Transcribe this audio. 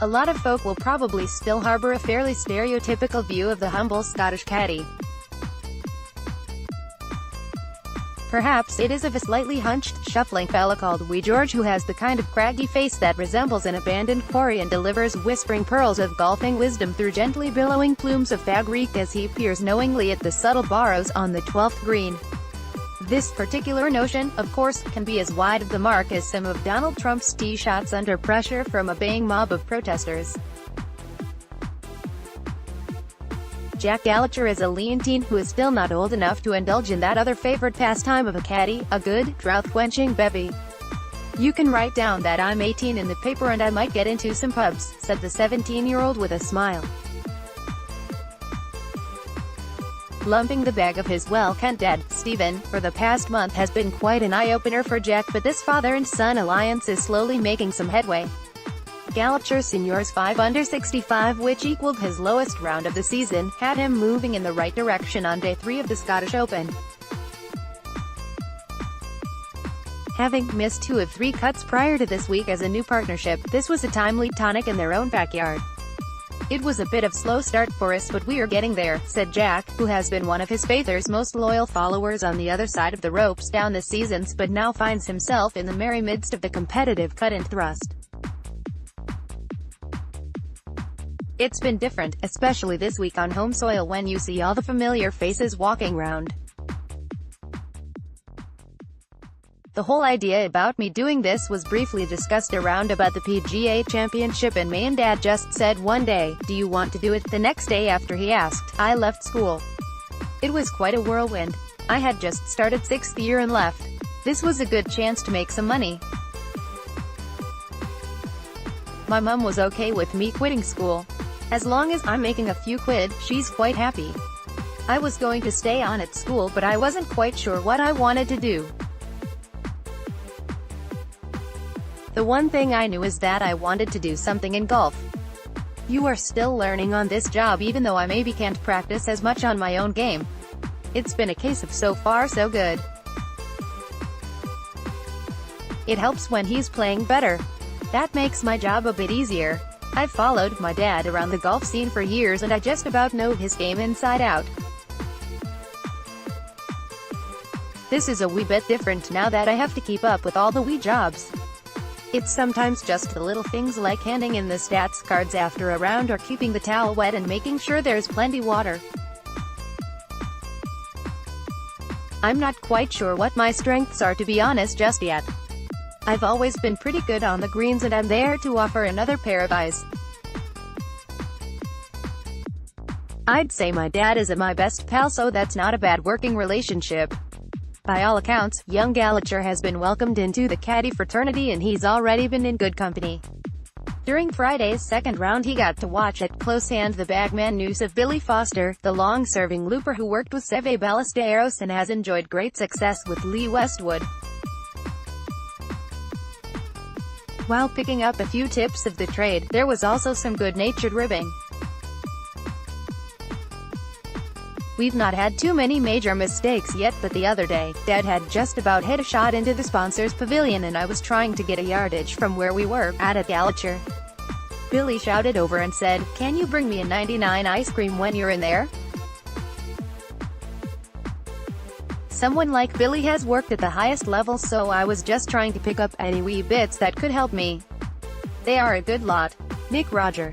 A lot of folk will probably still harbour a fairly stereotypical view of the humble Scottish caddie. Perhaps it is of a slightly hunched, shuffling fella called Wee George who has the kind of craggy face that resembles an abandoned quarry and delivers whispering pearls of golfing wisdom through gently billowing plumes of reek as he peers knowingly at the subtle borrows on the 12th green. This particular notion, of course, can be as wide of the mark as some of Donald Trump's tee shots under pressure from a baying mob of protesters. Jack Gallacher is a lean teen who is still not old enough to indulge in that other favorite pastime of a caddie, a good, drought-quenching bevy. "You can write down that I'm 18 in the paper and I might get into some pubs," said the 17-year-old with a smile. Lumping the bag of his well-kent dad, Stephen, for the past month has been quite an eye-opener for Jack, but this father and son alliance is slowly making some headway. Gallacher Sr.'s 5 under 65, which equaled his lowest round of the season, had him moving in the right direction on day 3 of the Scottish Open. Having missed 2 of 3 cuts prior to this week as a new partnership, this was a timely tonic in their own backyard. "It was a bit of slow start for us, but we're getting there," said Jack, who has been one of his father's most loyal followers on the other side of the ropes down the seasons, but now finds himself in the merry midst of the competitive cut and thrust. "It's been different, especially this week on home soil when you see all the familiar faces walking round. The whole idea about me doing this was briefly discussed around about the PGA Championship in May and Dad just said one day, 'Do you want to do it?' The next day after he asked, I left school. It was quite a whirlwind. I had just started 6th year and left. This was a good chance to make some money. My mum was okay with me quitting school. As long as I'm making a few quid, she's quite happy. I was going to stay on at school but I wasn't quite sure what I wanted to do. The one thing I knew is that I wanted to do something in golf. You are still learning on this job even though I maybe can't practice as much on my own game. It's been a case of so far so good. It helps when he's playing better. That makes my job a bit easier. I've followed my dad around the golf scene for years and I just about know his game inside out. This is a wee bit different now that I have to keep up with all the wee jobs. It's sometimes just the little things like handing in the stats cards after a round or keeping the towel wet and making sure there's plenty water. I'm not quite sure what my strengths are to be honest just yet. I've always been pretty good on the greens and I'm there to offer another pair of eyes. I'd say my dad is my best pal, so that's not a bad working relationship. By all accounts, young Gallacher has been welcomed into the caddie fraternity and he's already been in good company. During Friday's second round he got to watch at close hand the bagman news of Billy Foster, the long-serving looper who worked with Seve Ballesteros and has enjoyed great success with Lee Westwood. While picking up a few tips of the trade, there was also some good-natured ribbing. We've not had too many major mistakes yet, but the other day, Dad had just about hit a shot into the sponsor's pavilion and I was trying to get a yardage from where we were, added Gallacher. Billy shouted over and said, "Can you bring me a 99 ice cream when you're in there?" Someone like Billy has worked at the highest level, so I was just trying to pick up any wee bits that could help me. They are a good lot. Nick Roger.